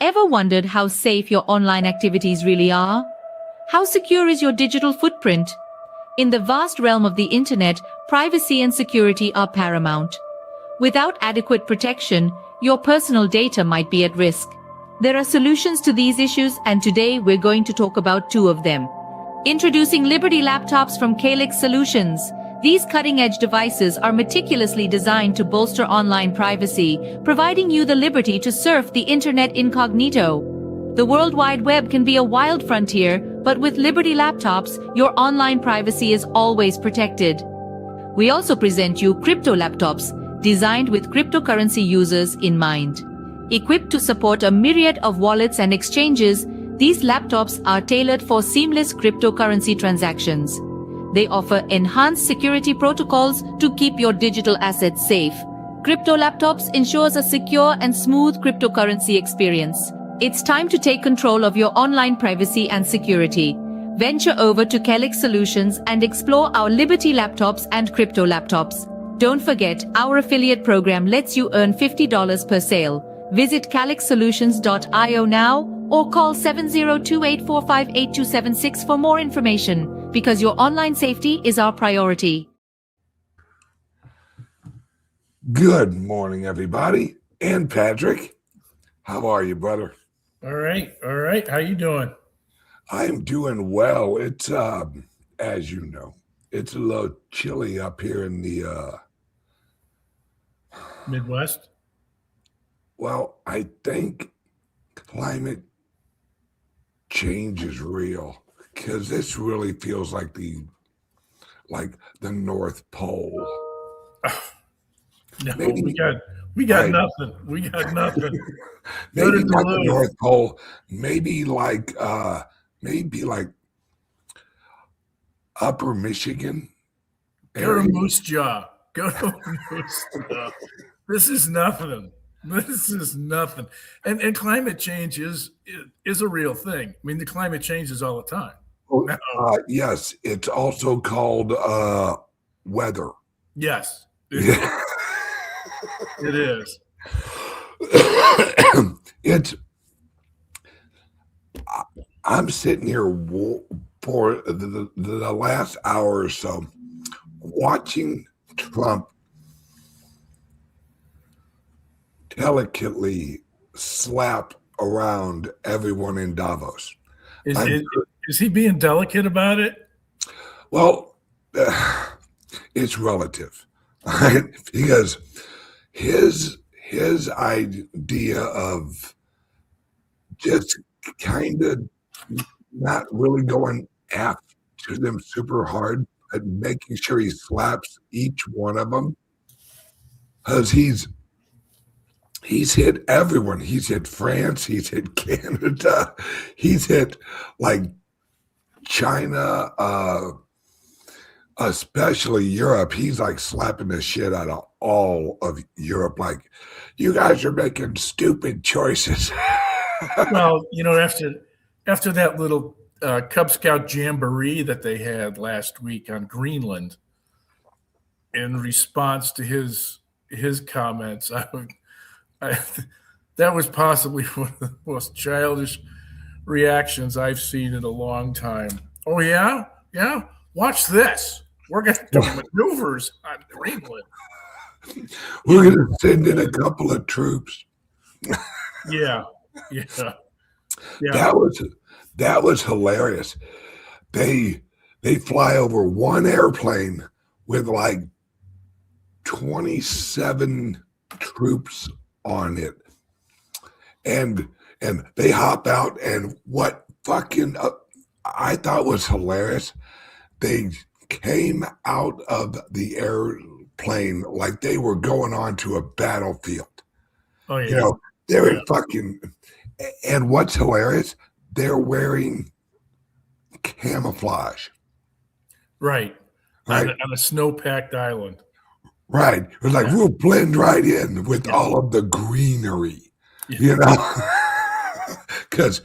Ever wondered how safe your online activities really are? How secure is your digital footprint? In the vast realm of the internet, privacy and security are paramount. Without adequate protection, your personal data might be at risk. There are solutions to these issues, and today we're going to talk about two of them. Introducing Liberty laptops from CALIX Solutions. These cutting-edge devices are meticulously designed to bolster online privacy, providing you the liberty to surf the internet incognito. The World Wide Web can be a wild frontier, but with Liberty laptops, your online privacy is always protected. We also present you crypto laptops, designed with cryptocurrency users in mind. Equipped to support a myriad of wallets and exchanges, these laptops are tailored for seamless cryptocurrency transactions. They offer enhanced security protocols to keep your digital assets safe. Crypto laptops ensures a secure and smooth cryptocurrency experience. It's time to take control of your online privacy and security. Venture over to CALIX Solutions and explore our Liberty laptops and crypto laptops. Don't forget, our affiliate program lets you earn $50 per sale. Visit calixsolutions.io now or call 7028458276 for more information, because your online safety is our priority. Good morning, everybody. And Patrick, how are you, brother? All right. How you doing? I'm doing well. It's, as you know, it's a little chilly up here in the Midwest. Well, I think climate change is real, because this really feels like the North Pole. No, Maybe, we got nothing. We got nothing. Maybe not the North Pole. Maybe like Upper Michigan. Go to Moose Jaw. Go to Moose Jaw. This is nothing. This is nothing. And climate change is a real thing. I mean, the climate changes all the time. Yes, it's also called weather. Yes, it is. I'm sitting here for the last hour or so watching Trump delicately slap around everyone in Davos. Is he being delicate about it? Well, it's relative, right? Because his idea of just kind of not really going after them super hard, but making sure he slaps each one of them, because he's hit everyone. He's hit France. He's hit Canada. He's hit like China, especially Europe. He's like slapping the shit out of all of Europe. Like, you guys are making stupid choices. Well, after that little Cub Scout jamboree that they had last week on Greenland, in response to his comments, that was possibly one of the most childish reactions I've seen in a long time. Oh, yeah? Watch this. We're going to do maneuvers on Greenland. We're going to send in a couple of troops. Yeah. That was hilarious. They fly over one airplane with like 27 troops on it, and they hop out, and what fucking I thought was hilarious, they came out of the airplane like they were going on to a battlefield. Oh yeah. They're fucking, and what's hilarious, they're wearing camouflage. Right. On a snow-packed island. Right. It was like, we'll blend right in with all of the greenery, because,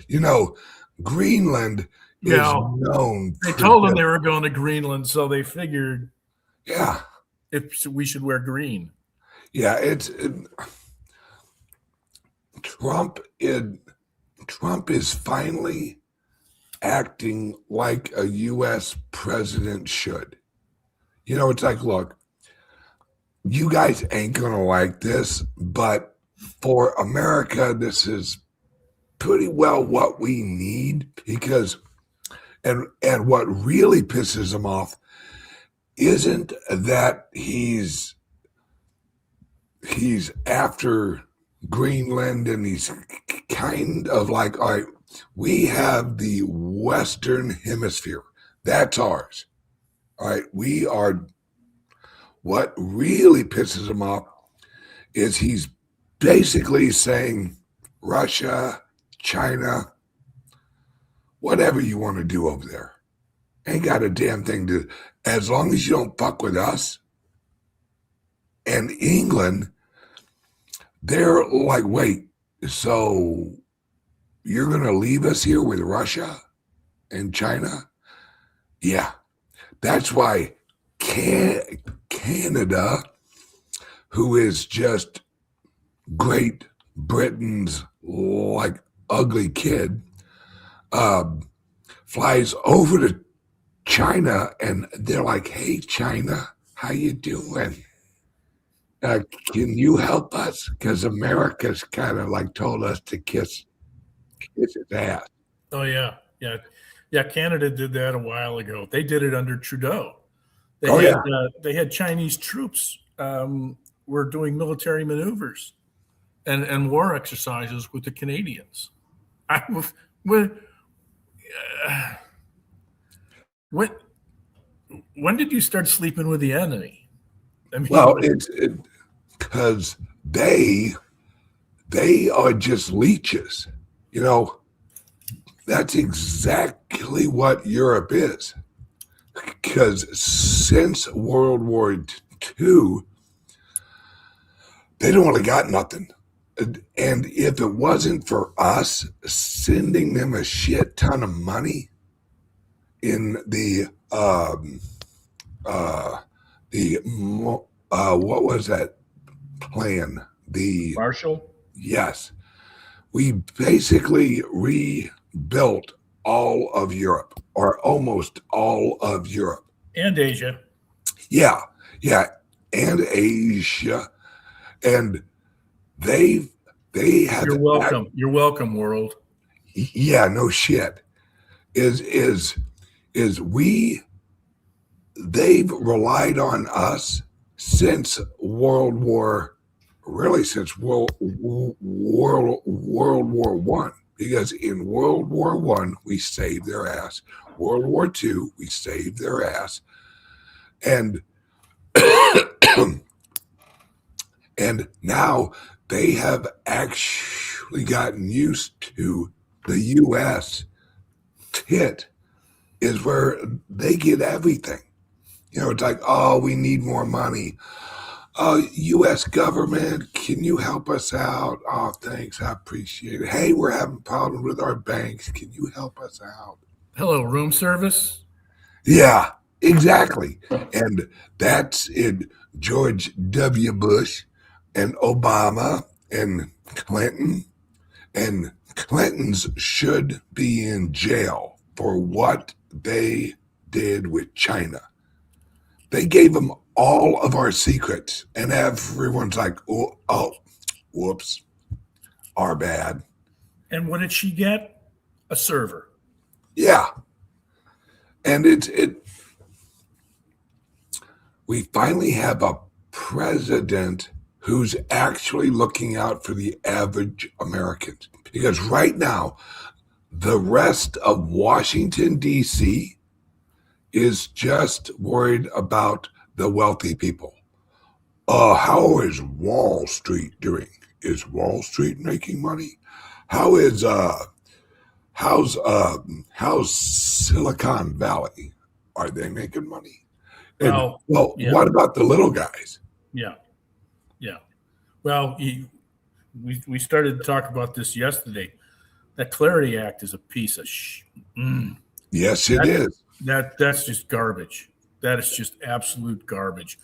Greenland is known. They told them they were going to Greenland, so they figured if we should wear green. Yeah, Trump Trump is finally acting like a U.S. president should. You know, it's like, look, you guys ain't going to like this, but for America, this is pretty well what we need, because, and what really pisses him off isn't that he's after Greenland, and he's kind of like, all right, we have the Western Hemisphere. That's ours. All right, we are. What really pisses him off is he's basically saying, Russia, China, whatever you want to do over there, ain't got a damn thing to, as long as you don't fuck with us. And England, they're like, wait, so you're going to leave us here with Russia and China? Yeah, that's why Canada, who is just Great Britain's like ugly kid, flies over to China, and they're like, hey, China, how you doing? Can you help us? Because America's kind of like told us to kiss his ass. Oh, yeah. Canada did that a while ago. They did it under Trudeau. They had Chinese troops were doing military maneuvers and war exercises with the Canadians. When did you start sleeping with the enemy? I mean, well, it's because they are just leeches. You know, that's exactly what Europe is. Because since World War II, they don't really got nothing. And if it wasn't for us sending them a shit ton of money in the what was that plan? The Marshall? Yes. We basically rebuilt all of Europe, or almost all of Europe. And Asia. Yeah. And Asia. And they have. You're welcome. You're welcome, world. Yeah, no shit. They've relied on us since World War One. Because in World War One, we saved their ass. World War II, we saved their ass. And and now they have actually gotten used to the U.S. tit is where they get everything. You know, it's like, oh, we need more money. U.S. government, can you help us out? Oh, thanks, I appreciate it. Hey, we're having problems with our banks. Can you help us out? Hello, room service? Yeah, exactly. And that's in George W. Bush and Obama and Clinton. And Clintons should be in jail for what they did with China. They gave them all of our secrets, and everyone's like, oh, whoops, our bad. And what did she get? A server. Yeah. And we finally have a president who's actually looking out for the average Americans. Because right now, the rest of Washington, D.C. is just worried about the wealthy people. How is Wall Street doing? Is Wall Street making money? How's Silicon Valley? Are they making money? And, Yeah. What about the little guys? Yeah. Well, we started to talk about this yesterday. That Clarity Act is a piece of Yes, it is. That's just garbage. That is just absolute garbage.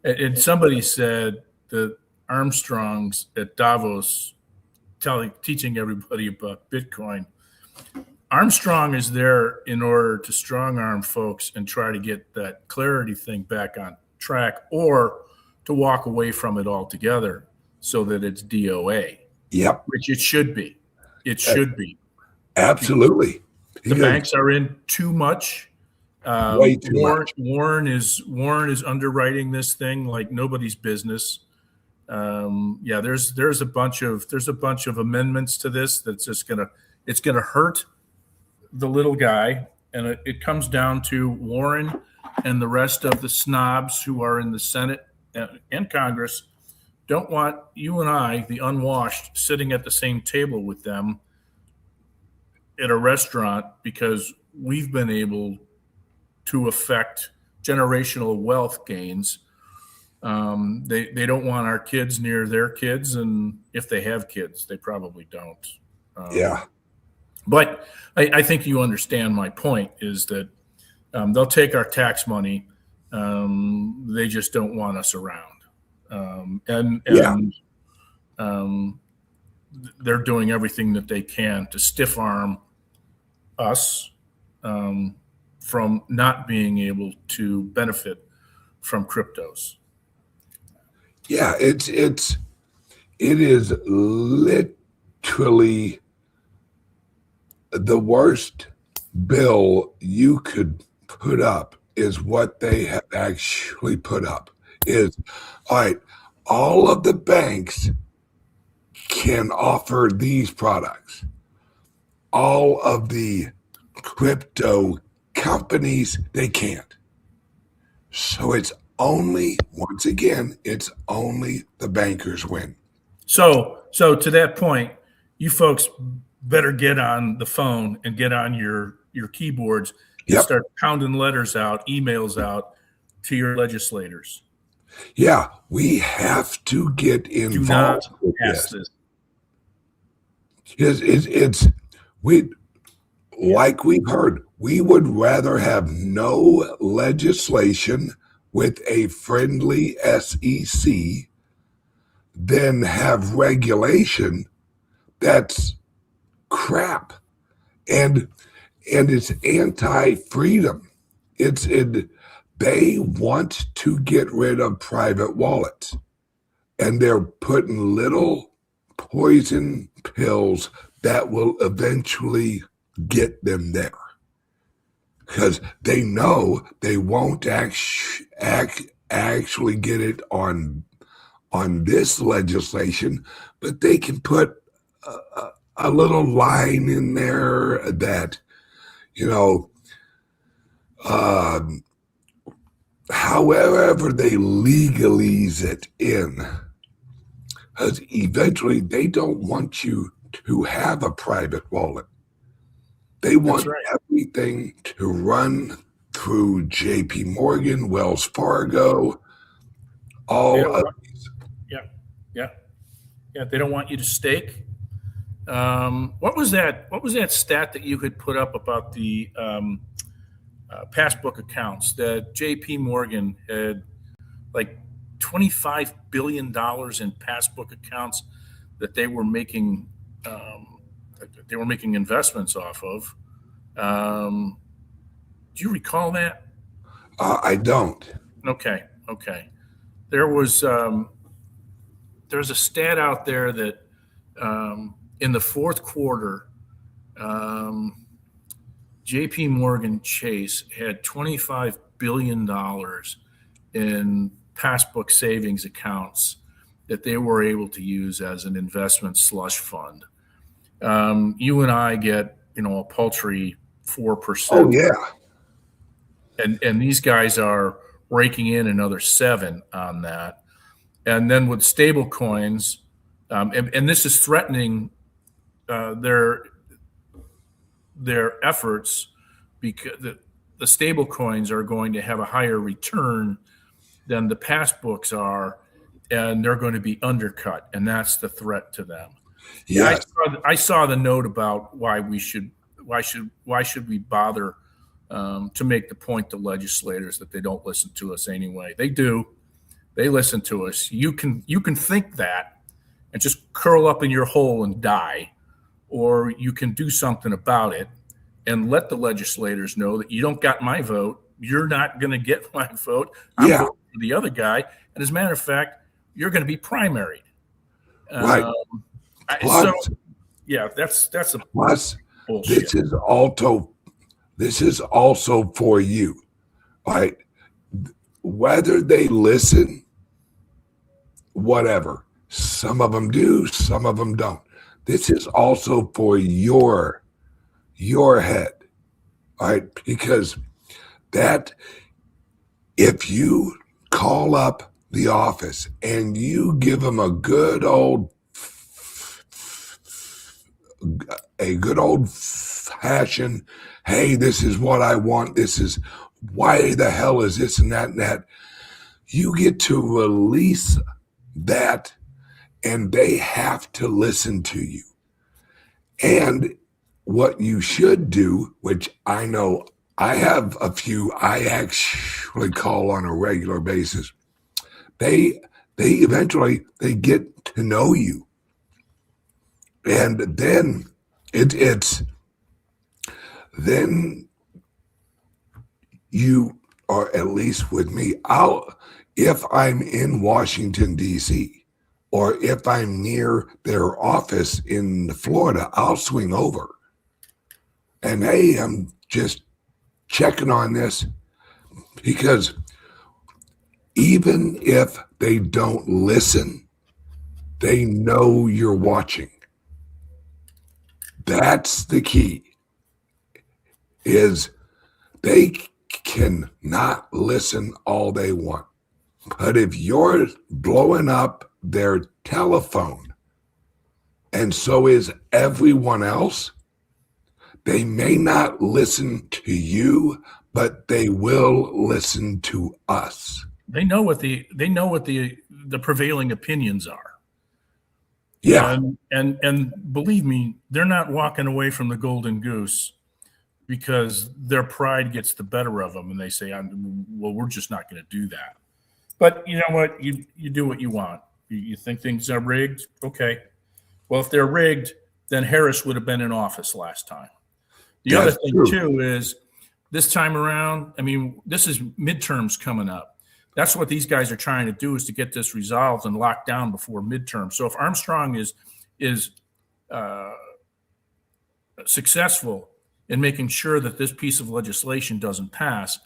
And somebody said that Armstrongs at Davos teaching everybody about Bitcoin. Armstrong is there in order to strong arm folks and try to get that clarity thing back on track, or to walk away from it altogether so that it's DOA. Yep. Which it should be. It should be. Absolutely. The banks are in too much. Way too much. Warren is underwriting this thing like nobody's business. There's a bunch of amendments to this that's just gonna hurt the little guy, and it comes down to Warren and the rest of the snobs who are in the Senate and Congress don't want you and I, the unwashed, sitting at the same table with them at a restaurant because we've been able to affect generational wealth gains. They don't want our kids near their kids, and if they have kids, they probably don't. But I think you understand my point is that they'll take our tax money. They just don't want us around. They're doing everything that they can to stiff arm us from not being able to benefit from cryptos. Yeah, it is literally the worst bill you could put up is what they have actually put up. Is, all right, all of the banks can offer these products. All of the crypto companies, they can't. So it's only, once again, it's only the bankers win. So to that point, you folks better get on the phone and get on your keyboards and start pounding letters out, emails out to your legislators. Yeah, we have to get involved with this. It's like we've heard, we would rather have no legislation with a friendly SEC than have regulation that's crap, and it's anti-freedom. They want to get rid of private wallets, and they're putting little poison pills that will eventually get them there, because they know they won't actually get it on this legislation, but they can put a little line in there that, however they legalize it in, because eventually they don't want you to have a private wallet. They want everything to run through JP Morgan, Wells Fargo, all of these. Yeah. They don't want you to stake. What was that stat that you had put up about the passbook accounts that JP Morgan had like $25 billion in passbook accounts that they were making investments off of? Do you recall that? I don't. Okay. There's a stat out there that in the fourth quarter, JP Morgan Chase had $25 billion in passbook savings accounts that they were able to use as an investment slush fund. You and I get, a paltry 4%. Oh, yeah. And these guys are raking in another 7 on that. And then with stable coins, and this is threatening their efforts, because the stable coins are going to have a higher return than the passbooks are, and they're going to be undercut, and that's the threat to them. Yes. I saw the note about why should we bother to make the point to legislators that they don't listen to us anyway. They do. They listen to us. You can think that, and just curl up in your hole and die, or you can do something about it and let the legislators know that you don't got my vote. You're not going to get my vote. I'm Yeah. voting for the other guy. And as a matter of fact, you're going to be primaried. Right. Plus, that's a plus bullshit. this is also for you, right? Whether they listen, whatever. Some of them do, some of them don't. This is also for your head, right? Because that, if you call up the office and you give them a good old fashion, hey, this is what I want, this is why the hell is this and that, you get to release that, and they have to listen to you. And what you should do, which I know I have a few I actually call on a regular basis, they eventually they get to know you. And then it's then you, or at least with me, if I'm in Washington, D.C., or if I'm near their office in Florida, I'll swing over. And hey, I'm just checking on this, because even if they don't listen, they know you're watching. That's the key, is they can not listen all they want. But if you're blowing up their telephone, and so is everyone else, they may not listen to you, but they will listen to us. They know what the prevailing opinions are. Yeah. And believe me, they're not walking away from the golden goose because their pride gets the better of them, and they say, well, we're just not going to do that. But you know what? You do what you want. You think things are rigged? Okay. Well, if they're rigged, then Harris would have been in office last time. The other thing, too, is this time around, I mean, this is midterms coming up. That's what these guys are trying to do, is to get this resolved and locked down before midterms. So if Armstrong is successful in making sure that this piece of legislation doesn't pass,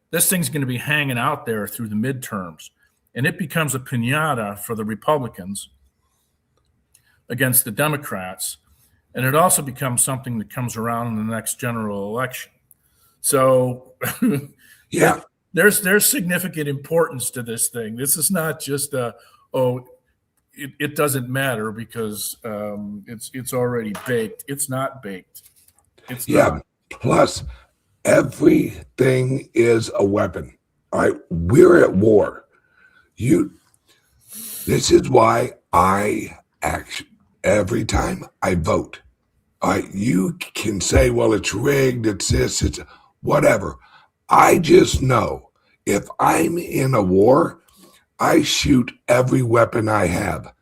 this thing's going to be hanging out there through the midterms. And it becomes a piñata for the Republicans against the Democrats. And it also becomes something that comes around in the next general election. So yeah, there's significant importance to this thing. This is not just it doesn't matter because it's already baked. It's not baked. It's not. Plus, everything is a weapon. All right, we're at war. This is why I every time I vote. All right, you can say, well, it's rigged, it's this, it's whatever. I just know if I'm in a war, I shoot every weapon I have.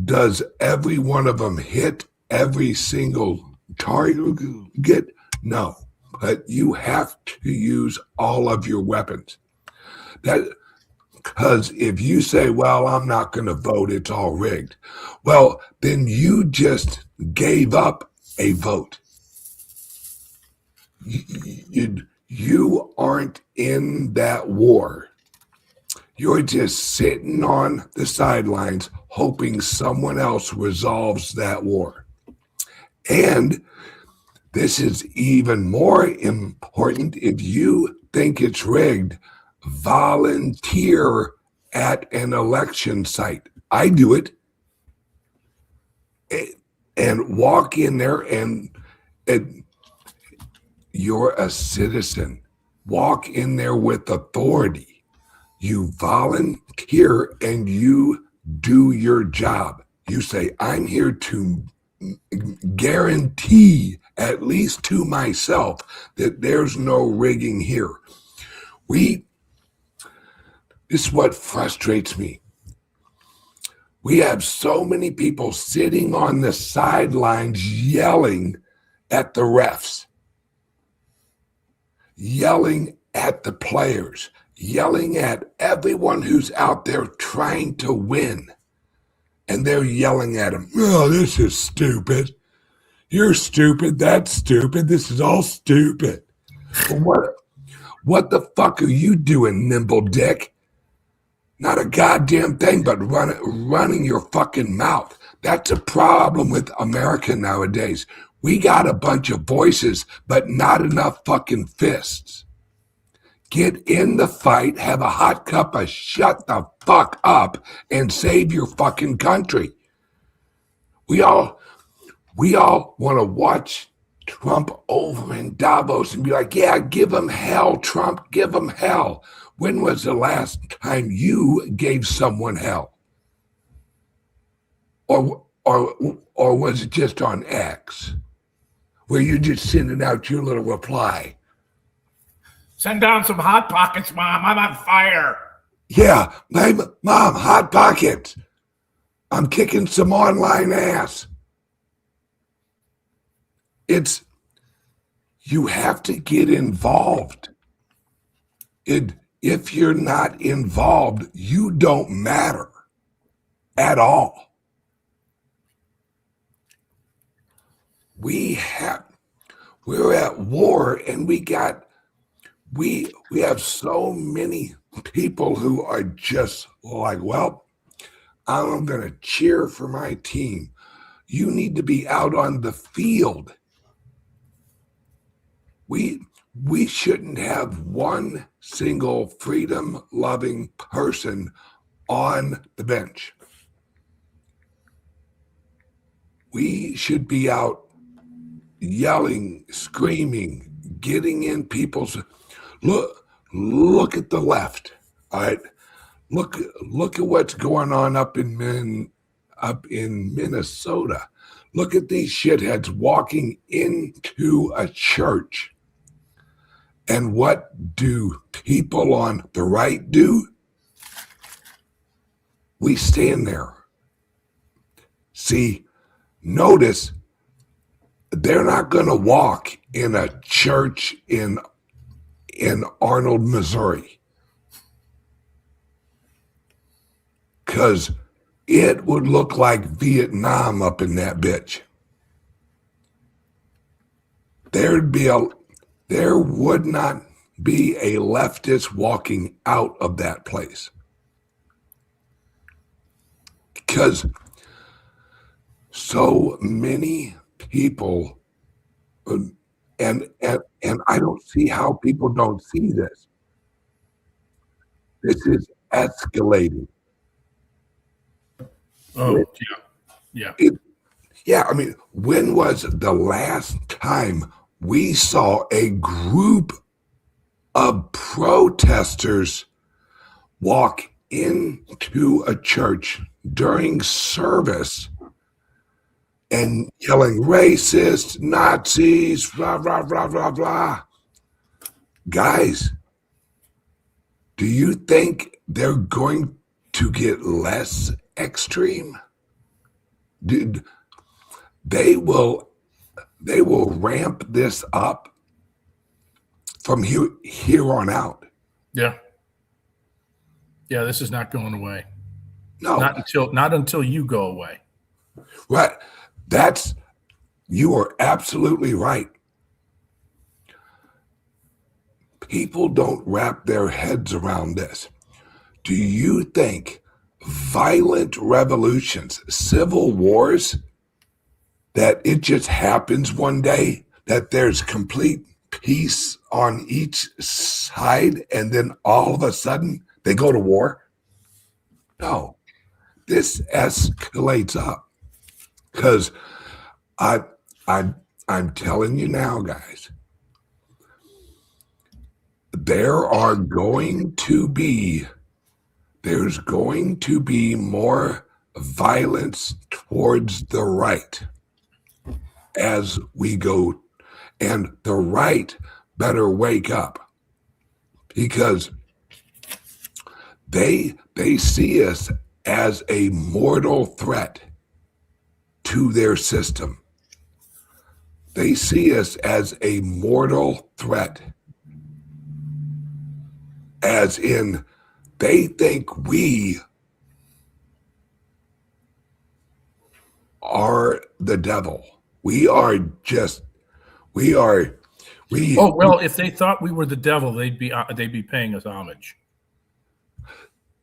Does every one of them hit every single target? No, but you have to use all of your weapons. Because if you say, well, I'm not going to vote, it's all rigged, well, then you just gave up a vote. You aren't in that war. You're just sitting on the sidelines hoping someone else resolves that war. And this is even more important. If you think it's rigged, volunteer at an election site. I do it. And walk in there, and you're a citizen. Walk in there with authority. You volunteer and you do your job. You say, I'm here to guarantee, at least to myself, that there's no rigging here. This is what frustrates me. We have so many people sitting on the sidelines yelling at the refs, yelling at the players, yelling at everyone who's out there trying to win. And they're yelling at them, oh, this is stupid. You're stupid. That's stupid. This is all stupid. Well, what the fuck are you doing, nimble dick? Not a goddamn thing but running your fucking mouth. That's a problem with America nowadays. We got a bunch of voices, but not enough fucking fists. Get in the fight, have a hot cup of shut the fuck up, and save your fucking country. We all want to watch Trump over in Davos and be like, yeah, give him hell, Trump, give him hell. When was the last time you gave someone hell? Or was it just on X, where you're just sending out your little reply? Send down some Hot Pockets, Mom. I'm on fire. Yeah, Mom, Hot Pockets. I'm kicking some online ass. You have to get involved. If you're not involved, you don't matter at all. We're at war, and we have so many people who are just like, well, I'm going to cheer for my team. You need to be out on the field. We shouldn't have one single freedom-loving person on the bench. We should be out yelling, screaming, getting in people's... Look at the left, all right? Look at what's going on up in Minnesota. Look at these shitheads walking into a church. And what do people on the right do? We stand there. See, notice they're not going to walk in a church in Arnold, Missouri, because it would look like Vietnam up in that bitch. There would not be a leftist walking out of that place, because so many people, and I don't see how people don't see this. This is escalating. Oh, yeah. Yeah, I mean, when was the last time we saw a group of protesters walk into a church during service and yelling racist, Nazis, blah, blah, blah, blah, blah? Guys, do you think they're going to get less extreme? Dude, they will ramp this up from here on out. Yeah, this is not going away. No, not until you go away. Right. You are absolutely right. People don't wrap their heads around this. Do you think violent revolutions, civil wars, that it just happens one day, that there's complete peace on each side, and then all of a sudden they go to war? No, this escalates up, because I'm telling you now, guys, there's going to be more violence towards the right as we go, and the right better wake up, because they see us as a mortal threat to their system. They see us as a mortal threat, as in they think we are the devil. We are. Oh, well, if they thought we were the devil, they'd be paying us homage.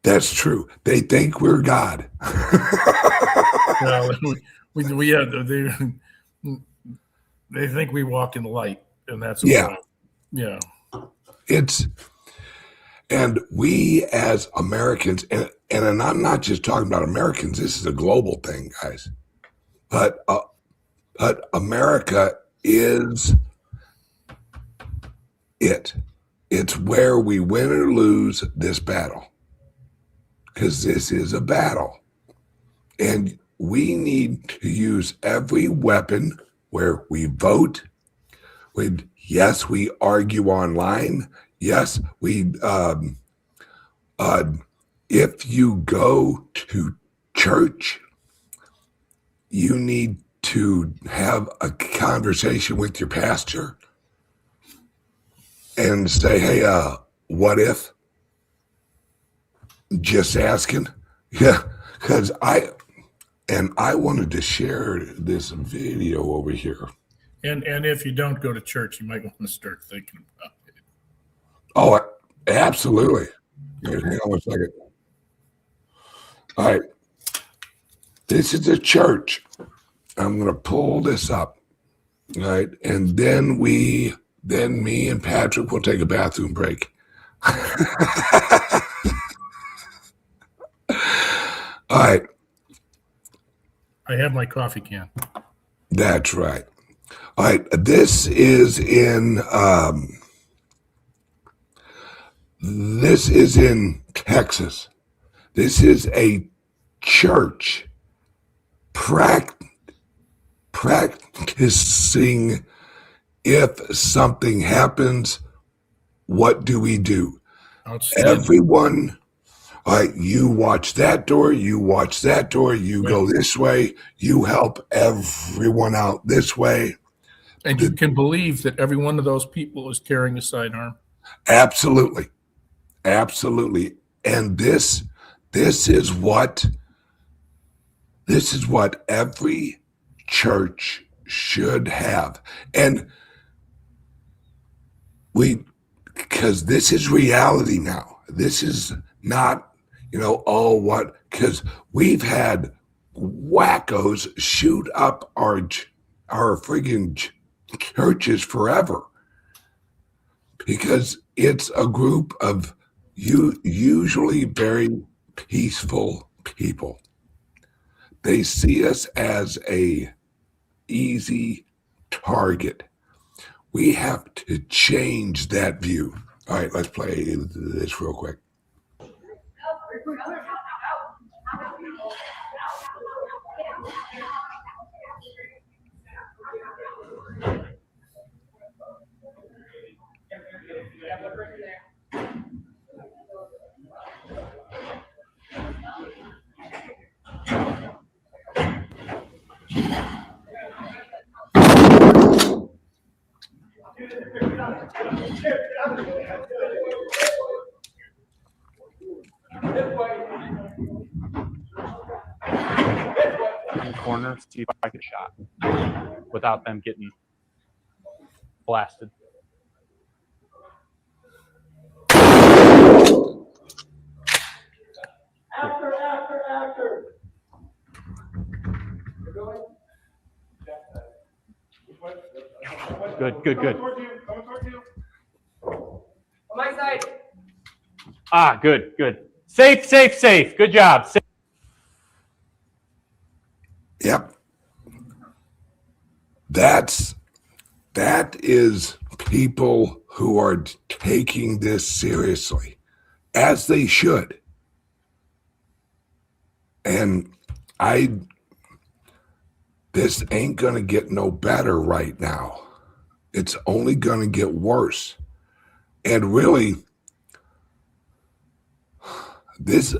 That's true. They think we're God. Well, they think we walk in the light, and that's a problem. Yeah. And we as Americans, and I'm not just talking about Americans. This is a global thing, guys. But America is it. It's where we win or lose this battle, because this is a battle. And we need to use every weapon where we vote. Yes, we argue online. Yes, if you go to church, you need to have a conversation with your pastor and say, hey, what if? Just asking. Yeah, because I wanted to share this video over here. And if you don't go to church, you might want to start thinking about it. Oh, absolutely. Hang on one second. All right. This is a church. I'm going to pull this up. All right. And then me and Patrick will take a bathroom break. All right. I have my coffee can. That's right. All right. This is in Texas. This is a church practicing, if something happens, what do we do? Everyone, all right, you watch that door, you watch that door, you go this way, you help everyone out this way. And you can believe that every one of those people is carrying a sidearm? Absolutely. Absolutely. And this is what every church should have. And because this is reality now. This is not, because we've had wackos shoot up our friggin' churches forever, because it's a group of usually very peaceful people. They see us as a easy target. We have to change that view. All right, let's play this real quick. In the corner, see if I get shot without them getting blasted. After. Good. Coming towards you. On my side. Ah, good. Safe. Good job. Safe. Yep. That is people who are taking this seriously, as they should. And this ain't going to get no better right now. It's only going to get worse. And really, this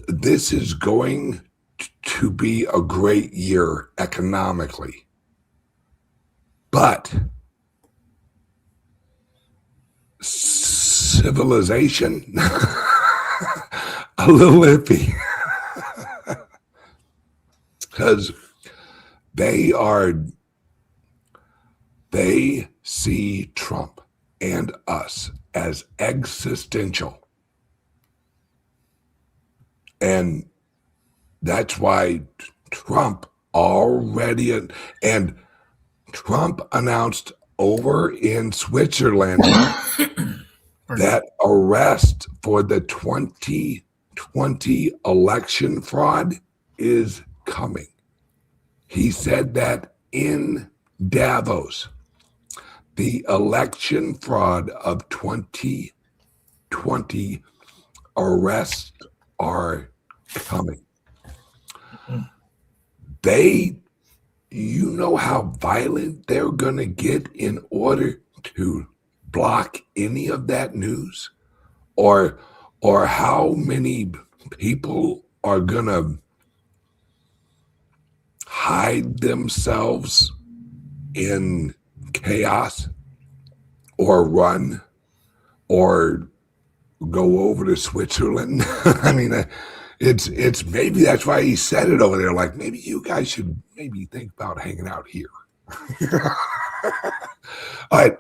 is going to be a great year economically. But civilization, a little iffy. Because they see Trump and us as existential. And that's why Trump already, and Trump announced over in Switzerland that arrest for the 2020 election fraud is coming. He said that in Davos, the election fraud of 2020 arrests are coming. You know how violent they're going to get in order to block any of that news, or how many people are going to hide themselves in chaos, or run, or go over to Switzerland. I mean, it's maybe that's why he said it over there. Like, maybe you guys should maybe think about hanging out here. All right,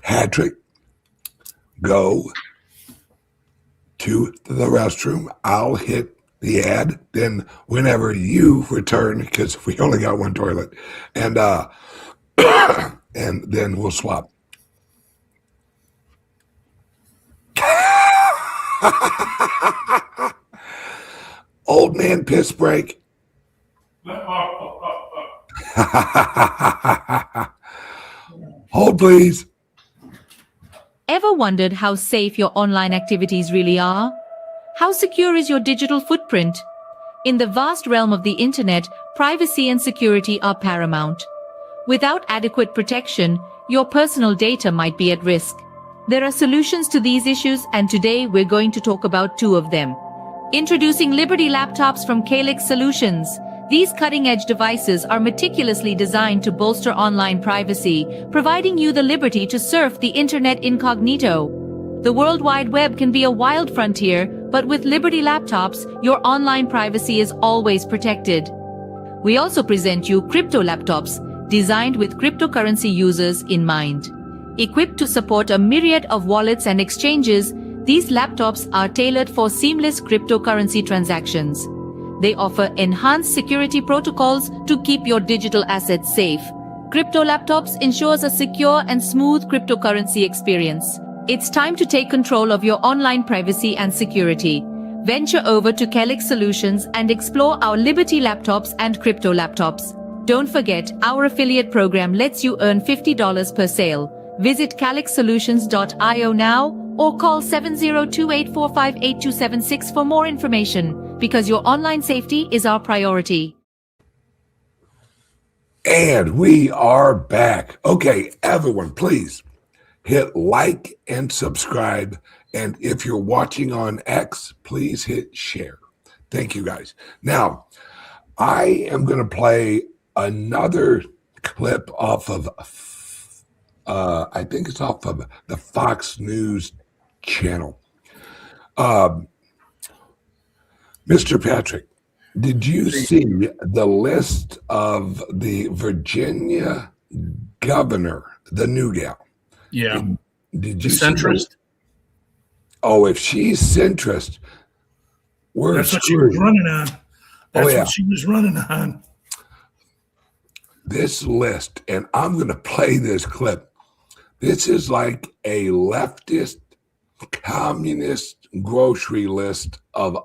Patrick, go to the restroom. I'll hit the ad. Then whenever you return, because we only got one toilet, and and then we'll swap. Old man piss break. Hold, please. Ever wondered how safe your online activities really are? How secure is your digital footprint? In the vast realm of the internet, privacy and security are paramount. Without adequate protection, your personal data might be at risk. There are solutions to these issues, and today we're going to talk about two of them. Introducing Liberty laptops from CALIX Solutions. These cutting-edge devices are meticulously designed to bolster online privacy, providing you the liberty to surf the internet incognito. The World Wide Web can be a wild frontier, but with Liberty laptops, your online privacy is always protected. We also present you crypto laptops, designed with cryptocurrency users in mind. Equipped to support a myriad of wallets and exchanges, these laptops are tailored for seamless cryptocurrency transactions. They offer enhanced security protocols to keep your digital assets safe. Crypto laptops ensures a secure and smooth cryptocurrency experience. It's time to take control of your online privacy and security. Venture over to CALIX Solutions and explore our Liberty laptops and crypto laptops. Don't forget, our affiliate program lets you earn $50 per sale. Visit calixsolutions.io now or call 7028458276 for more information, because your online safety is our priority. And we are back. Okay, everyone, please hit like and subscribe. And if you're watching on X, please hit share. Thank you, guys. Now, I am going to play another clip off of, I think it's off of the Fox News channel. Mr. Patrick, did you see the list of the Virginia governor, the new gal? Yeah. Did you centrist? Oh, if she's centrist, that's what she was running on. That's what she was running on. This list, and I'm going to play this clip. This is like a leftist, communist grocery list of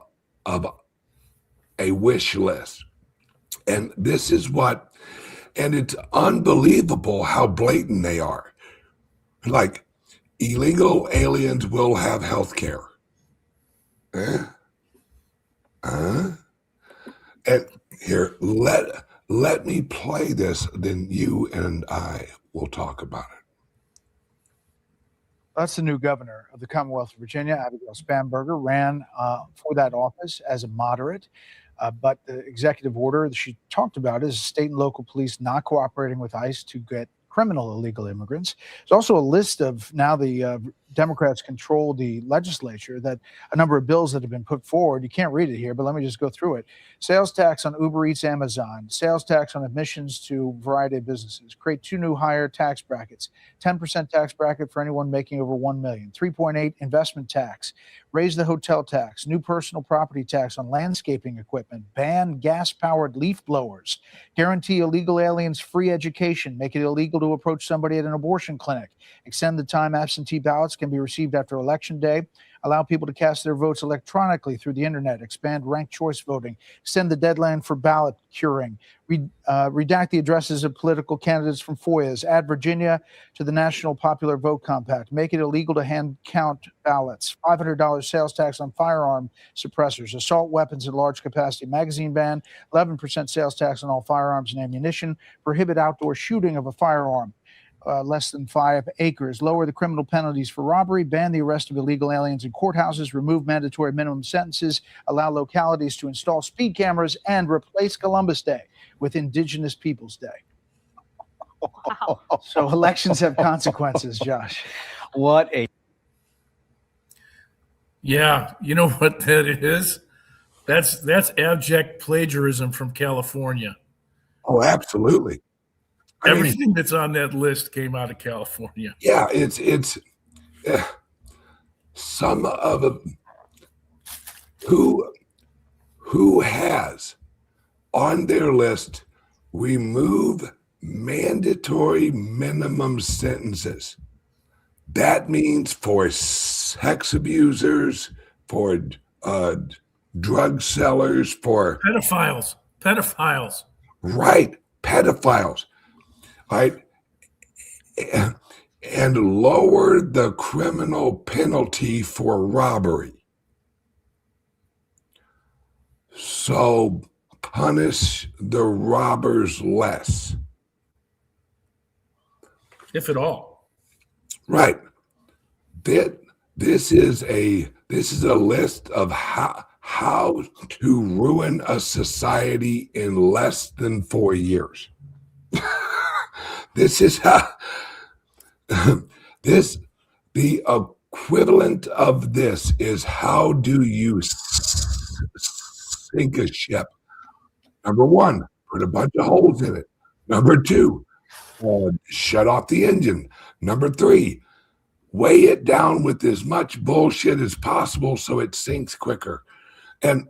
a wish list. And this is what, and it's unbelievable how blatant they are. Like, illegal aliens will have health care. And here, let me play this, then you and I will talk about it. That's the new governor of the Commonwealth of Virginia, Abigail Spanberger, ran for that office as a moderate. But the executive order that she talked about is state and local police not cooperating with ICE to get criminal illegal immigrants. There's also a list of, now the Democrats control the legislature, that a number of bills that have been put forward. You can't read it here, but let me just go through it. Sales tax on Uber Eats, Amazon, sales tax on admissions to a variety of businesses, create 2 new higher tax brackets, 10% tax bracket for anyone making over 1 million, 3.8 investment tax, raise the hotel tax, new personal property tax on landscaping equipment, ban gas-powered leaf blowers, guarantee illegal aliens free education, make it illegal to approach somebody at an abortion clinic, extend the time absentee ballots can be received after Election Day, allow people to cast their votes electronically through the internet, expand ranked choice voting, extend the deadline for ballot curing, redact the addresses of political candidates from FOIAs, add Virginia to the National Popular Vote Compact, make it illegal to hand count ballots, $500 sales tax on firearm suppressors, assault weapons and large capacity magazine ban, 11% sales tax on all firearms and ammunition, prohibit outdoor shooting of a firearm less than 5 acres, lower the criminal penalties for robbery, ban the arrest of illegal aliens in courthouses, remove mandatory minimum sentences, allow localities to install speed cameras, and replace Columbus Day with Indigenous Peoples Day. Wow. So elections have consequences, Josh. What a Yeah, you know what that is? That's abject plagiarism from California. Oh, absolutely. I mean, Everything that's on that list came out of California. yeah, it's some of them who has on their list remove mandatory minimum sentences. That means for sex abusers, for drug sellers, for Pedophiles. right, pedophiles, right, and lower the criminal penalty for robbery. So punish the robbers less. If at all. Right. This is a list of how to ruin a society in less than 4 years. This is how the equivalent of this is, how do you sink a ship? Number one, put a bunch of holes in it. Number two, shut off the engine. Number three, weigh it down with as much bullshit as possible so it sinks quicker. And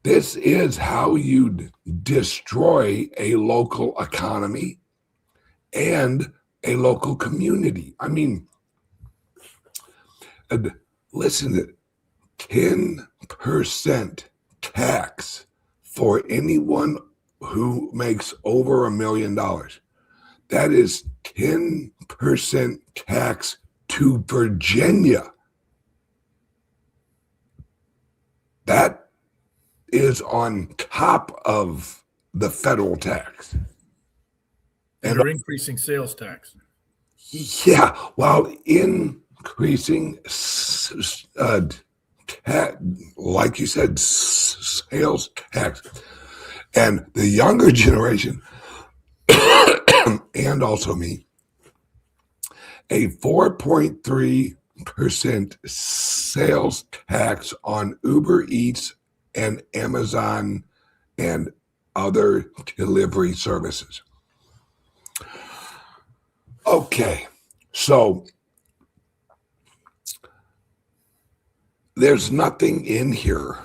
this is how you destroy a local economy and a local community. I mean, listen, 10% tax for anyone who makes over $1 million. That is 10% tax to Virginia. That is on top of the federal tax. And they're increasing sales tax. Yeah, while increasing, like you said, sales tax. And the younger generation, and also me, a 4.3% sales tax on Uber Eats and Amazon and other delivery services. Okay, so there's nothing in here.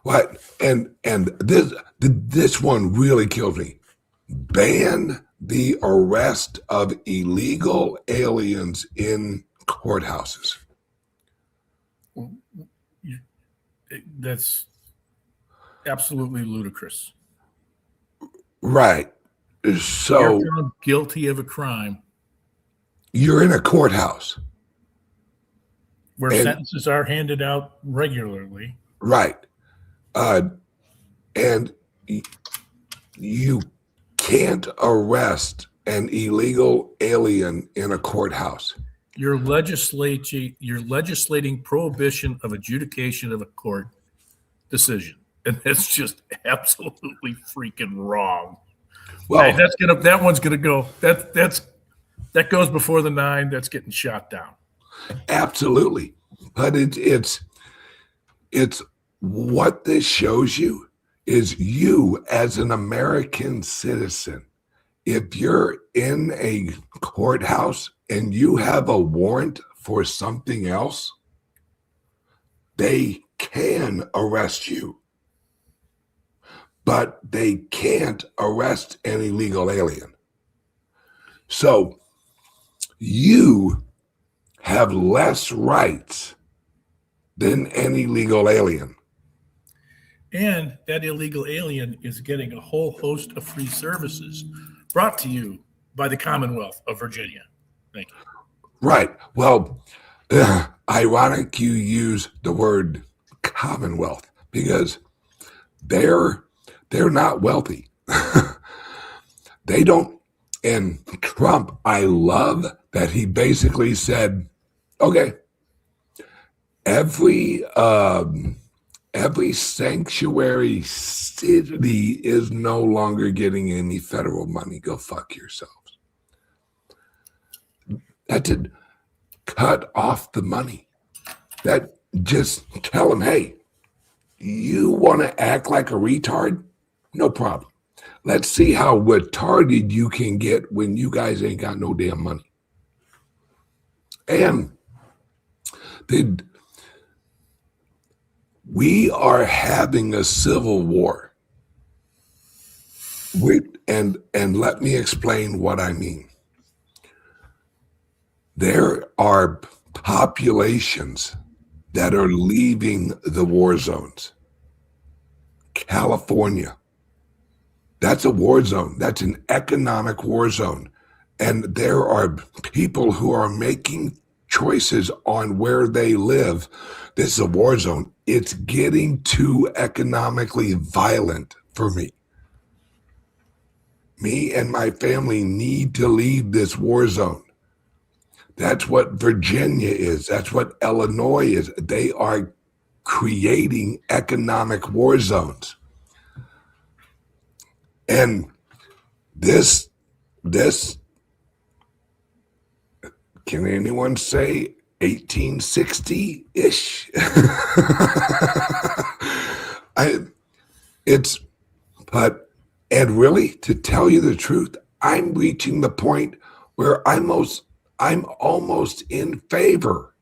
What? And this one really kills me. Ban the arrest of illegal aliens in courthouses. That's absolutely ludicrous. Right. So you're found guilty of a crime. You're in a courthouse where sentences are handed out regularly. Right. And you can't arrest an illegal alien in a courthouse. You're legislating prohibition of adjudication of a court decision, and that's just absolutely freaking wrong. Well, Hey, that one's gonna go. That goes before the 9. That's getting shot down. absolutely. But it's what this shows you is you as an American citizen. If you're in a courthouse and you have a warrant for something else, they can arrest you, but they can't arrest an illegal alien. So you have less rights than any legal alien. And that illegal alien is getting a whole host of free services brought to you by the Commonwealth of Virginia. Thank you. Right. Well, ironic you use the word Commonwealth because they're not wealthy. They don't. And Trump, I love that he basically said, okay, every sanctuary city is no longer getting any federal money. Go fuck yourselves. That did cut off the money. That just tell them, hey, you want to act like a retard? No problem. Let's see how retarded you can get when you guys ain't got no damn money. And we are having a civil war. And let me explain what I mean. There are populations that are leaving the war zones. California, that's a war zone. That's an economic war zone. And there are people who are making choices on where they live. This is a war zone. It's getting too economically violent for me. Me and my family need to leave this war zone. That's what Virginia is. That's what Illinois is. They are creating economic war zones. And this, can anyone say 1860-ish? And really, to tell you the truth, I'm reaching the point where I'm almost in favor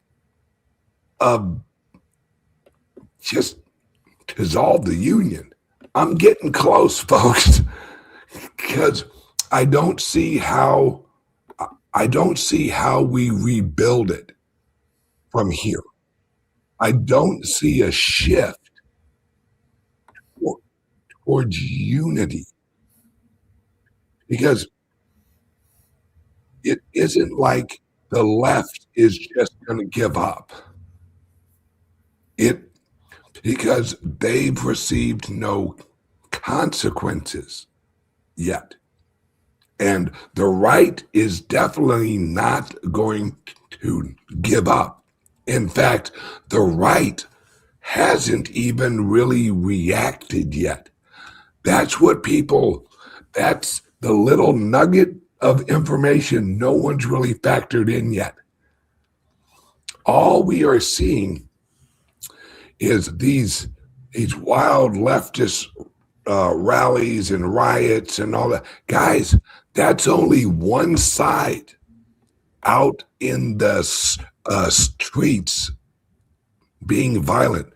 of just dissolve the union. I'm getting close, folks, because I don't see how we rebuild it from here. I don't see a shift towards unity, because it isn't like the left is just going to give up. Because they've received no consequences yet. And the right is definitely not going to give up. In fact, the right hasn't even really reacted yet. That's the little nugget of information no one's really factored in yet. All we are seeing is these wild leftist rallies and riots and all that. Guys, that's only one side out in the streets being violent.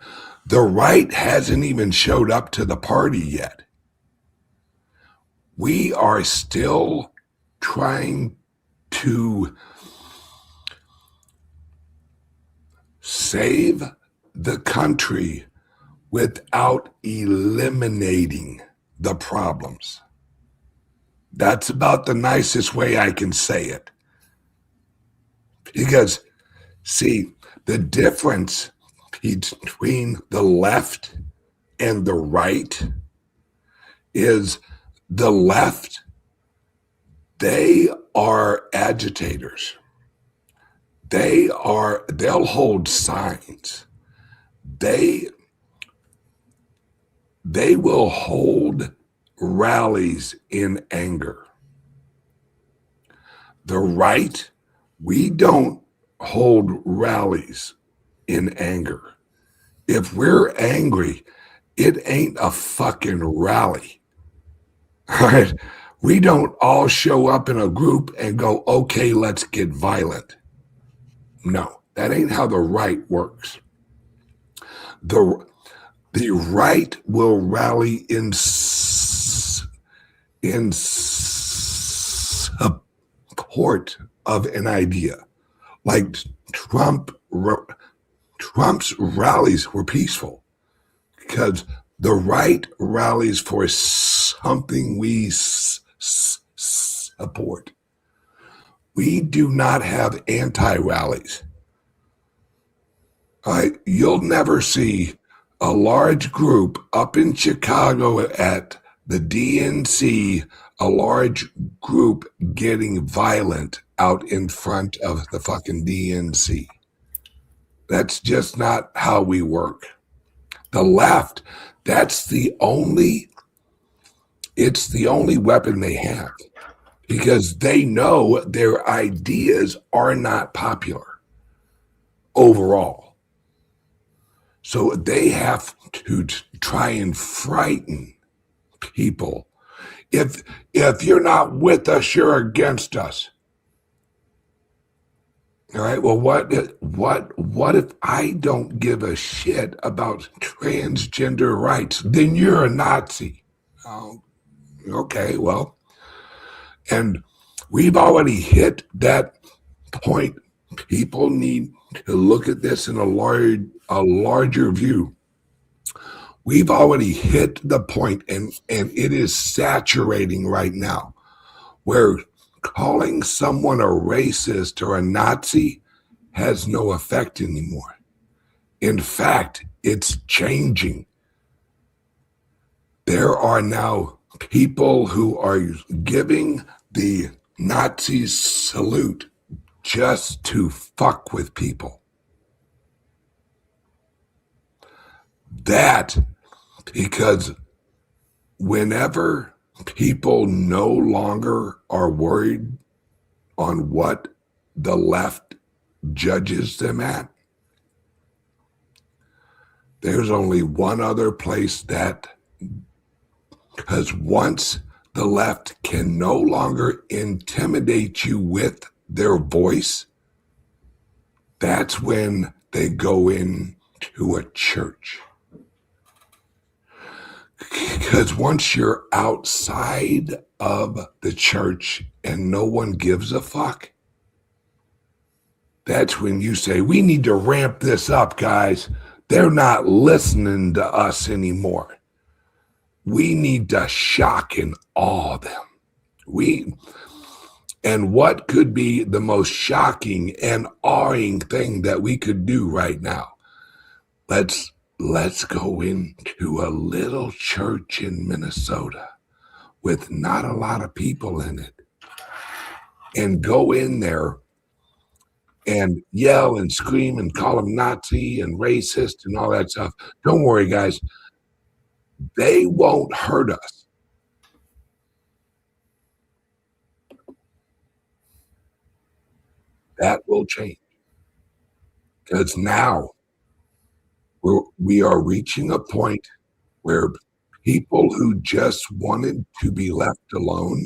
The right hasn't even showed up to the party yet. We are still trying to save the country without eliminating the problems. That's about the nicest way I can say it. Because, see, the difference between the left and the right is the left They are agitators. They'll hold signs. They will hold rallies in anger. The right, we don't hold rallies in anger. If we're angry, it ain't a fucking rally. All right? We don't all show up in a group and go, okay, let's get violent. No, that ain't how the right works. The right will rally in support of an idea. Like Trump's rallies were peaceful because the right rallies for something we support. We do not have anti-rallies. You'll never see a large group up in Chicago at the DNC, a large group getting violent out in front of the fucking DNC. That's just not how we work. The left, it's the only weapon they have because they know their ideas are not popular overall. So they have to try and frighten people. If you're not with us, you're against us. All right. Well, what if I don't give a shit about transgender rights? Then you're a Nazi. Oh, okay. Well, and we've already hit that point. People need to look at this in a larger view. We've already hit the point, and it is saturating right now, where calling someone a racist or a Nazi has no effect anymore. In fact, it's changing. There are now people who are giving the Nazis salute just to fuck with people. That, because whenever people no longer are worried on what the left judges them at, there's only one other place that, because once the left can no longer intimidate you with their voice, that's when they go into a church. Because once you're outside of the church and no one gives a fuck, that's when you say, we need to ramp this up, guys. They're not listening to us anymore. We need to shock and awe them. And what could be the most shocking and awing thing that we could do right now? Let's go into a little church in Minnesota with not a lot of people in it and go in there and yell and scream and call them Nazi and racist and all that stuff. Don't worry, guys. They won't hurt us. That will change. Because now we are reaching a point where people who just wanted to be left alone,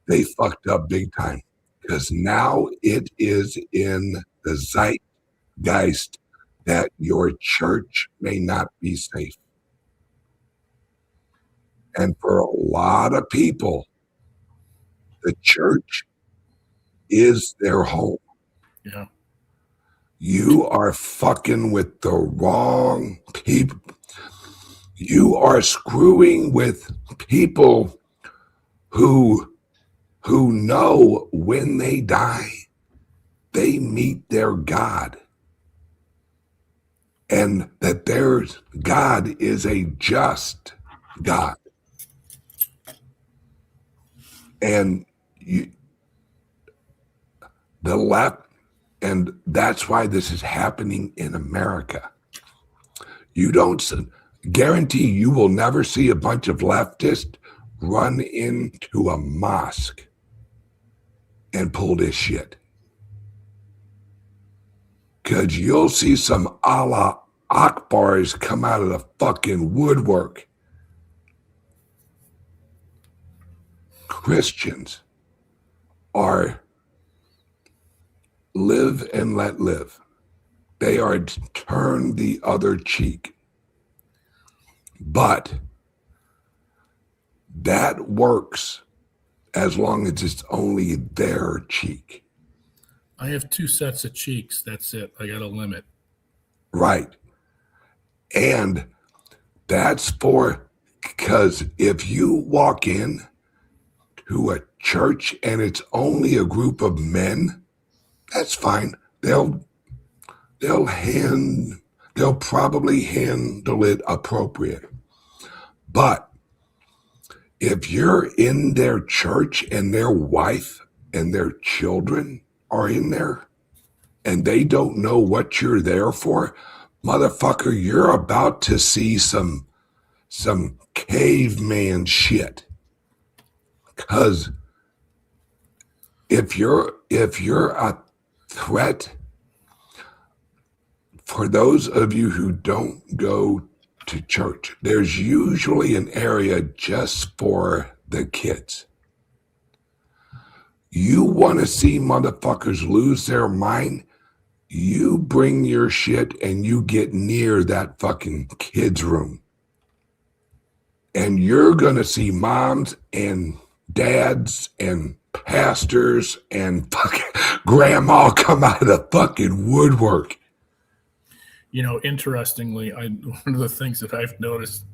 they fucked up big time. Because now it is in the zeitgeist that your church may not be safe. And for a lot of people, the church is their home. Yeah. You are fucking with the wrong people. You are screwing with people who know when they die, they meet their God. And that their God is a just God. And the left, and that's why this is happening in America. You don't guarantee you will never see a bunch of leftists run into a mosque and pull this shit. Because you'll see some Allah Akbars come out of the fucking woodwork. Christians are live and let live. They are turn the other cheek. But that works as long as it's only their cheek. I have 2 sets of cheeks. That's it. I got a limit. Right. And that's because if you walk in to a church and it's only a group of men, that's fine. They'll probably handle it appropriate. But if you're in their church and their wife and their children are in there and they don't know what you're there for, motherfucker, you're about to see some caveman shit. Because if you're a threat, for those of you who don't go to church, there's usually an area just for the kids. You want to see motherfuckers lose their mind, you bring your shit and you get near that fucking kids' room. And you're going to see moms and dads and pastors and fucking grandma come out of the fucking woodwork. You know, interestingly, one of the things that I've noticed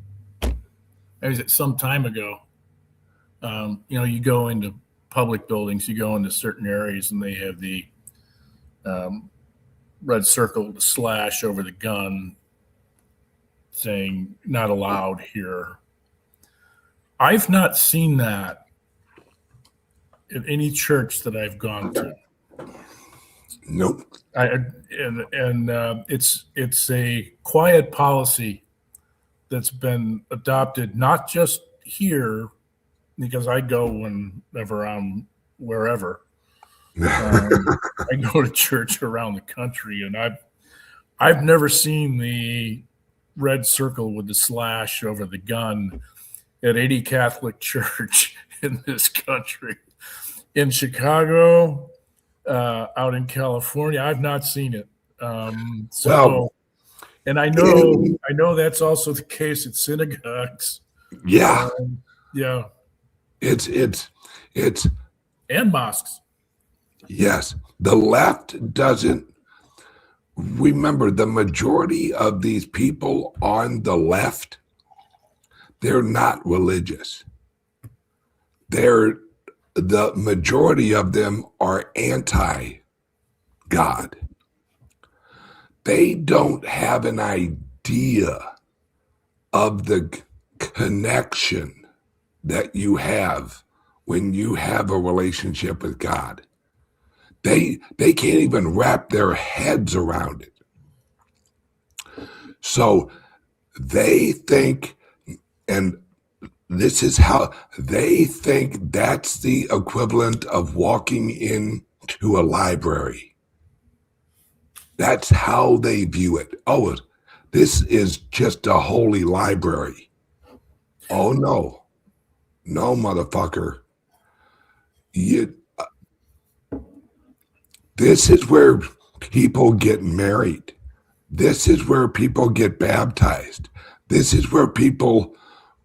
is that some time ago, you know, you go into public buildings, you go into certain areas and they have the red circle, the slash over the gun saying not allowed here. I've not seen that in any church that I've gone to. Nope. It's a quiet policy that's been adopted, not just here, because I go whenever I'm wherever. I go to church around the country, and I've never seen the red circle with the slash over the gun at any Catholic church in this country. In Chicago, out in California, I've not seen it. And I know that's also the case at synagogues. Yeah. Yeah. It's and mosques. Yes. The left doesn't remember the majority of these people on the left, they're not religious. The majority of them are anti-God. They don't have an idea of the connection that you have when you have a relationship with God. They can't even wrap their heads around it. So they think, and this is how they think, that's the equivalent of walking into a library. That's how they view it. Oh, this is just a holy library. Oh, no. No, motherfucker. This is where people get married. This is where people get baptized. This is where people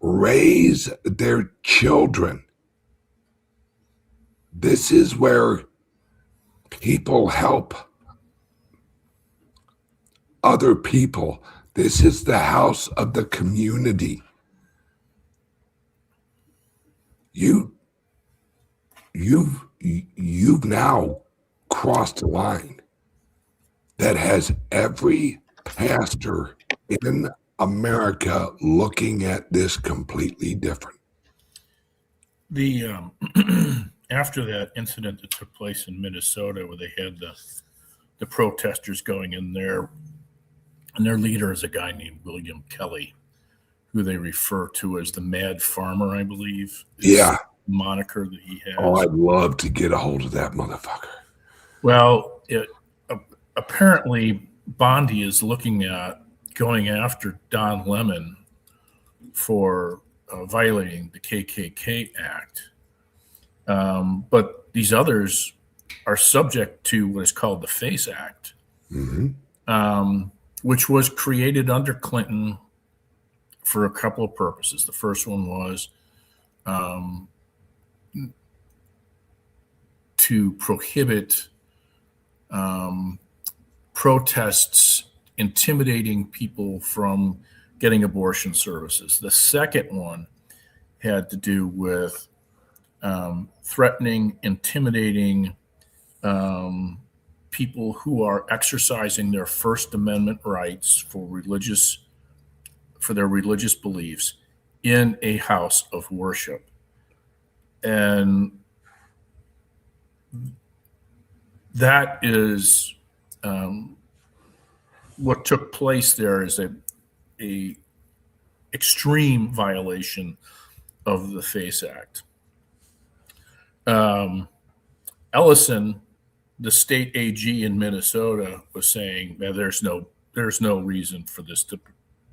raise their children. This is where people help other people. This is the house of the community. You've now crossed a line that has every pastor in America looking at this completely different. The after that incident that took place in Minnesota, where they had the protesters going in there, and their leader is a guy named William Kelly, who they refer to as the Mad Farmer, I believe. Yeah. Moniker that he has. Oh, I'd love to get a hold of that motherfucker. Well, apparently Bondi is looking at going after Don Lemon for violating the KKK Act. But these others are subject to what is called the FACE Act, which was created under Clinton for a couple of purposes. The first one was to prohibit protests intimidating people from getting abortion services. The second one had to do with threatening, intimidating people who are exercising their First Amendment rights for their religious beliefs in a house of worship. And that is what took place there is a extreme violation of the FACE Act. Ellison, the state AG in Minnesota, was saying that there's no reason for this to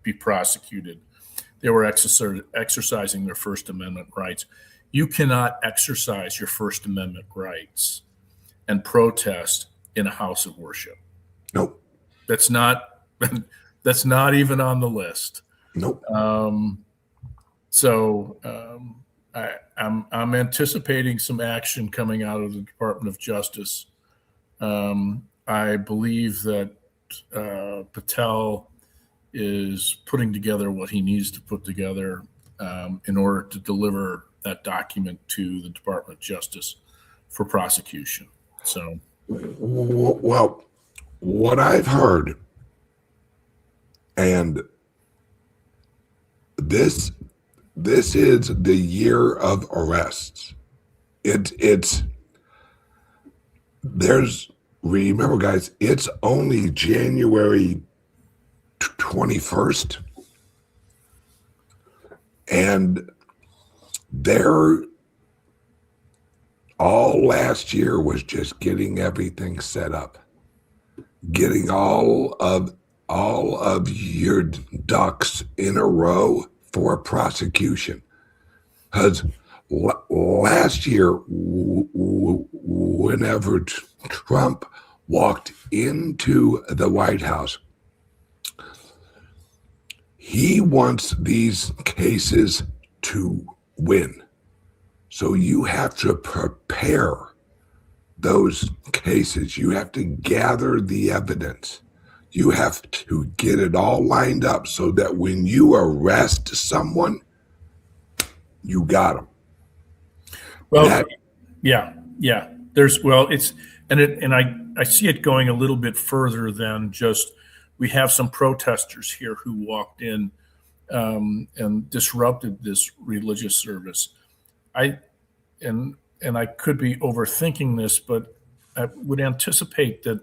be prosecuted. They were exercising their First Amendment rights. You cannot exercise your First Amendment rights and protest in a house of worship. Nope. That's not even on the list. Nope. I'm anticipating some action coming out of the Department of Justice. I believe that Patel is putting together what he needs to put together in order to deliver that document to the Department of Justice for prosecution. So, well, what I've heard, and this is the year of arrests. Remember, guys, it's only January 21st, and all last year was just getting everything set up, getting all of your ducks in a row for prosecution. Because last year, whenever Trump walked into the White House, he wants these cases to win. So you have to prepare those cases. You have to gather the evidence. You have to get it all lined up so that when you arrest someone, you got them. Well, yeah. I see it going a little bit further than just we have some protesters here who walked in and disrupted this religious service. I could be overthinking this, but I would anticipate that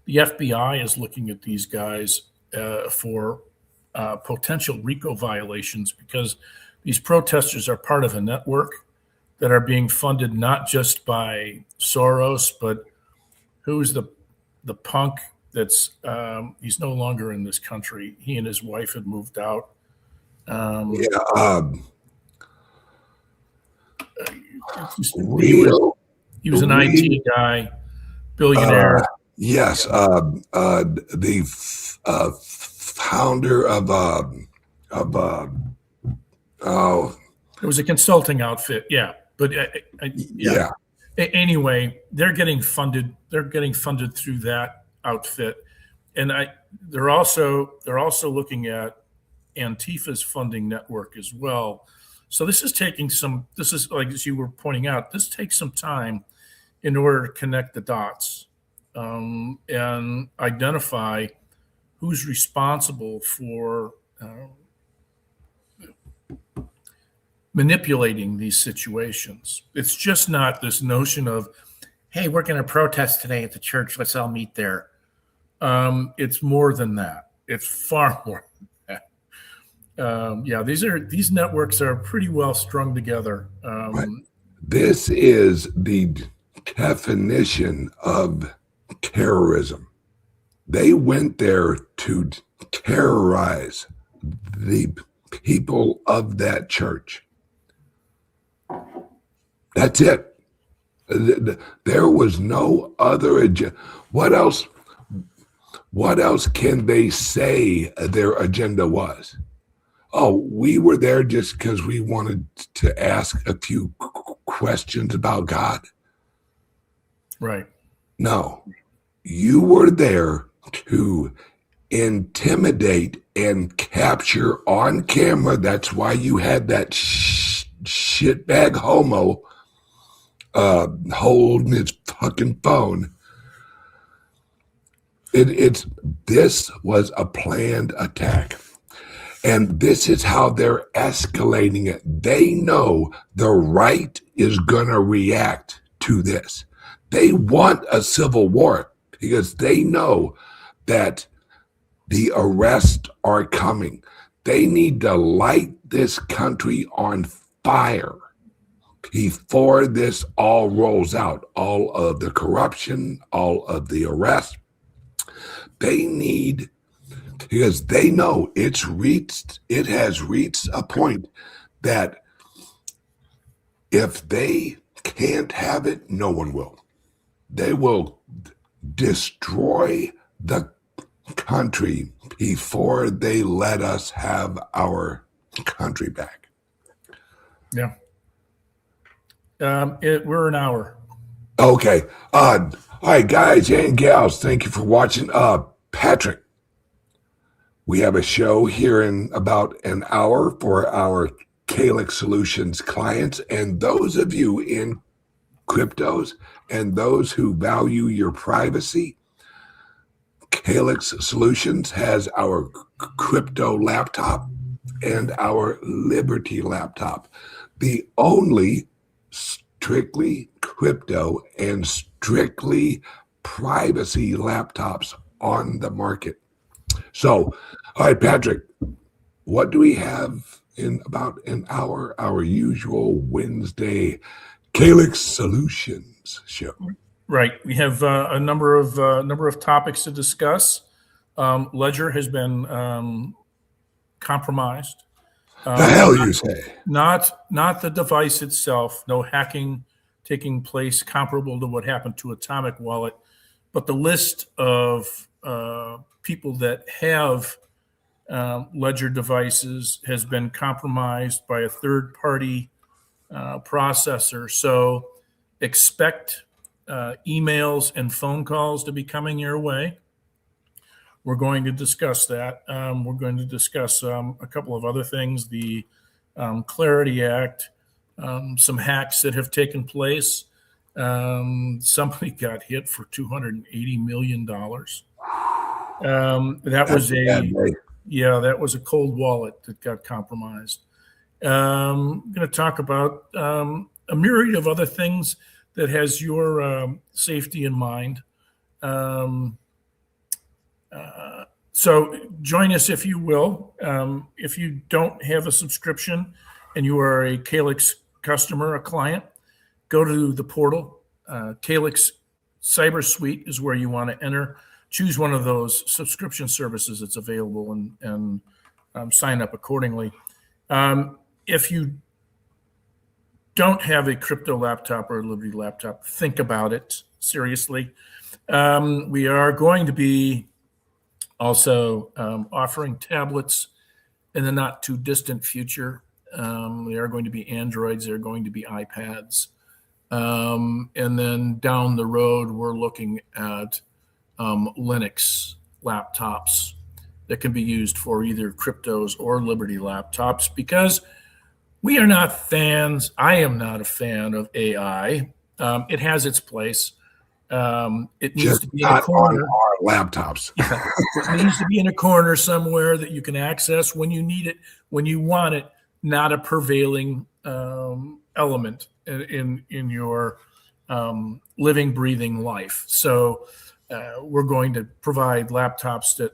the FBI is looking at these guys for potential RICO violations, because these protesters are part of a network that are being funded not just by Soros, but who's the punk that's he's no longer in this country. He and his wife had moved out. He was an IT guy, billionaire. Yes, the founder of it was a consulting outfit, yeah. But yeah. Anyway, they're getting funded. They're getting funded through that outfit, and they're also looking at Antifa's funding network as well. So this is taking some. This is, like as you were pointing out, this takes some time in order to connect the dots and identify who's responsible for manipulating these situations. It's just not this notion of, hey, we're going to protest today at the church. Let's all meet there. It's more than that. It's far more than that. Yeah, these networks are pretty well strung together. Right. This is the definition of terrorism. They went there to terrorize the people of that church. That's it. There was no other agenda. What else can they say their agenda was? Oh, we were there just because we wanted to ask a few questions about God. Right. No, you were there to intimidate and capture on camera. That's why you had that shitbag homo holding his fucking phone. This was a planned attack. And this is how they're escalating it. They know the right is going to react to this. They want a civil war because they know that the arrests are coming. They need to light this country on fire before this all rolls out. All of the corruption, all of the arrests. They need, because they know it has reached a point that if they can't have it, no one will. They will destroy the country before they let us have our country back. Yeah. We're an hour. Okay. All right, guys and gals, thank you for watching. Patrick, we have a show here in about an hour for our CALIX Solutions clients, and those of you in cryptos and those who value your privacy. CALIX Solutions has our crypto laptop and our Liberty laptop, the only strictly crypto and strictly privacy laptops on the market. So, all right, Patrick, what do we have in about an hour? Our usual Wednesday CALIX Solutions show. Right. We have a number of topics to discuss. Ledger has been compromised. The hell you say? Not the device itself. No hacking taking place comparable to what happened to Atomic Wallet, but the list of people that have Ledger devices has been compromised by a third-party processor. So expect emails and phone calls to be coming your way. We're going to discuss that. We're going to discuss a couple of other things, the Clarity Act, some hacks that have taken place. Somebody got hit for $280 million. That was a cold wallet that got compromised. I'm going to talk about a myriad of other things that has your safety in mind. So join us if you will. If you don't have a subscription and you are a CALIX customer, a client, go to the portal. CALIX Cyber Suite is where you want to enter. Choose one of those subscription services that's available and sign up accordingly. If you don't have a crypto laptop or a Liberty laptop, think about it seriously. We are going to be also offering tablets in the not too distant future. They are going to be Androids, they're going to be iPads. And then down the road, we're looking at Linux laptops that can be used for either cryptos or Liberty laptops, because we are not fans. I am not a fan of AI. It has its place. It needs Just to be in a corner. on our laptops. It needs to be in a corner somewhere that you can access when you need it, when you want it, not a prevailing element in your living, breathing life. So we're going to provide laptops that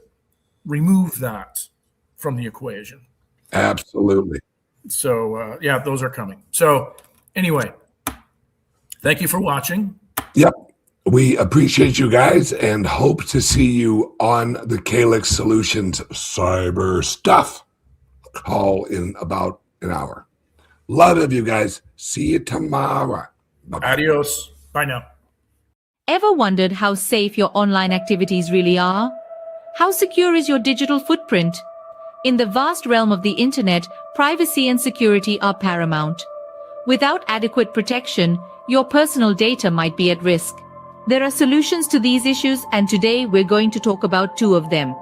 remove that from the equation. Absolutely. So yeah, those are coming. So anyway, thank you for watching. Yep. We appreciate you guys and hope to see you on the CALIX Solutions Cyber Stuff call in about an hour. Love of you guys. See you tomorrow. Bye-bye. Adios. Bye now. Ever wondered how safe your online activities really are? How secure is your digital footprint? In the vast realm of the internet, privacy and security are paramount. Without adequate protection, your personal data might be at risk. There are solutions to these issues, and today we're going to talk about two of them.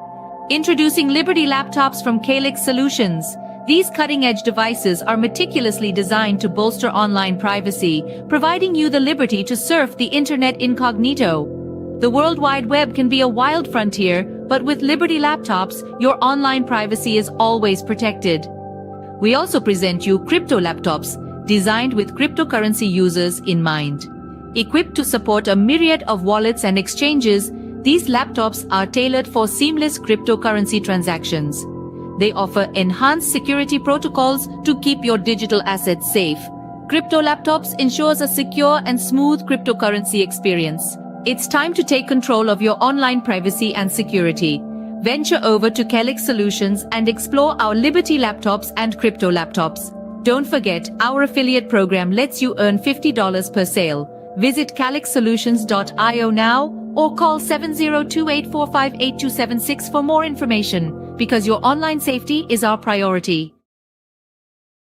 Introducing Liberty laptops from CALIX Solutions. These cutting-edge devices are meticulously designed to bolster online privacy, providing you the liberty to surf the internet incognito. The World Wide Web can be a wild frontier, but with Liberty laptops, your online privacy is always protected. We also present you crypto laptops, designed with cryptocurrency users in mind. Equipped to support a myriad of wallets and exchanges, these laptops are tailored for seamless cryptocurrency transactions. They offer enhanced security protocols to keep your digital assets safe. Crypto laptops ensures a secure and smooth cryptocurrency experience. It's time to take control of your online privacy and security. Venture over to CALIX Solutions and explore our Liberty laptops and crypto laptops. Don't forget, our affiliate program lets you earn $50 per sale. Visit calixsolutions.io now or call 702-845-8276 for more information, because your online safety is our priority.